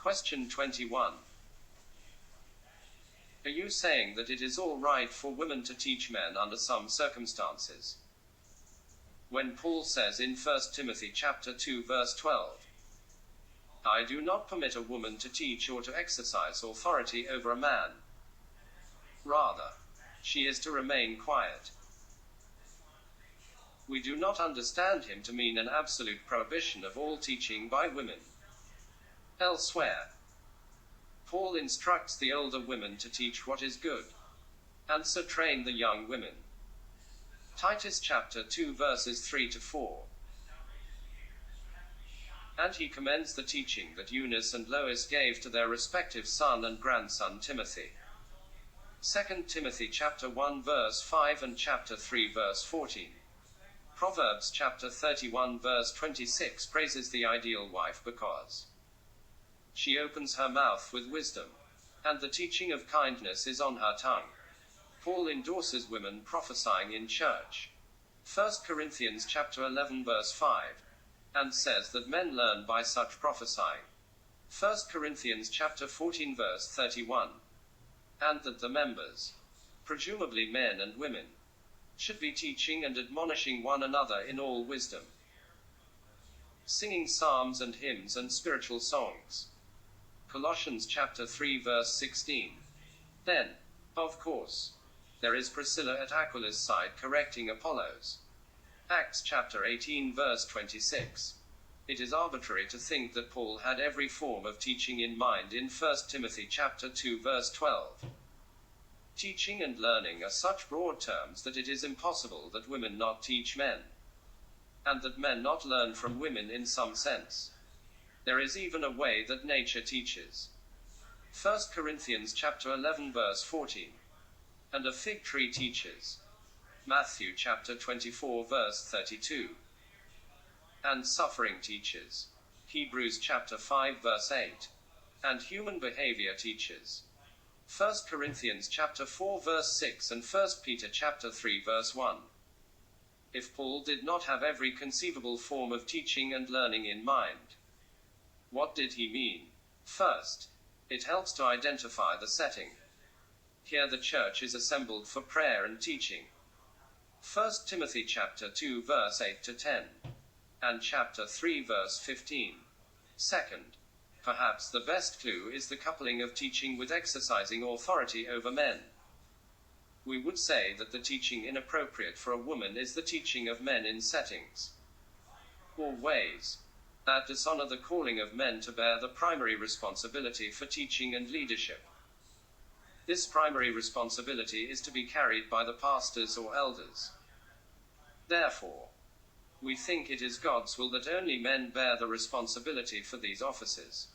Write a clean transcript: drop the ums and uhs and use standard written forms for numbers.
Question 21. Are you saying that it is all right for women to teach men under some circumstances? When Paul says in 1 Timothy chapter 2 verse 12, I do not permit a woman to teach or to exercise authority over a man. Rather, she is to remain quiet. We do not understand him to mean an absolute prohibition of all teaching by women. Elsewhere, Paul instructs the older women to teach what is good, and so train the young women. Titus chapter 2 verses 3 to 4. And he commends the teaching that Eunice and Lois gave to their respective son and grandson Timothy. 2 Timothy chapter 1 verse 5 and chapter 3 verse 14. Proverbs chapter 31 verse 26 praises the ideal wife because she opens her mouth with wisdom, and the teaching of kindness is on her tongue. Paul endorses women prophesying in church. 1 Corinthians chapter 11 verse 5. And says that men learn by such prophesying. 1 Corinthians chapter 14 verse 31. And that the members, presumably men and women, should be teaching and admonishing one another in all wisdom, singing psalms and hymns and spiritual songs. Colossians chapter 3 verse 16. Then, of course, there is Priscilla at Aquila's side correcting Apollos. Acts chapter 18 verse 26. It is arbitrary to think that Paul had every form of teaching in mind in 1 Timothy chapter 2 verse 12. Teaching and learning are such broad terms that it is impossible that women not teach men, and that men not learn from women in some sense. There is even a way that nature teaches. 1 Corinthians chapter 11 verse 14. And a fig tree teaches. Matthew chapter 24 verse 32. And suffering teaches. Hebrews chapter 5 verse 8. And human behavior teaches. 1 Corinthians chapter 4 verse 6 and 1 Peter chapter 3 verse 1. If Paul did not have every conceivable form of teaching and learning in mind, what did he mean? First, it helps to identify the setting. Here the church is assembled for prayer and teaching. 1 Timothy chapter 2 verse 8 to 10. And chapter 3 verse 15. Second, perhaps the best clue is the coupling of teaching with exercising authority over men. We would say that the teaching inappropriate for a woman is the teaching of men in settings or ways that dishonor the calling of men to bear the primary responsibility for teaching and leadership. This primary responsibility is to be carried by the pastors or elders. Therefore, we think it is God's will that only men bear the responsibility for these offices.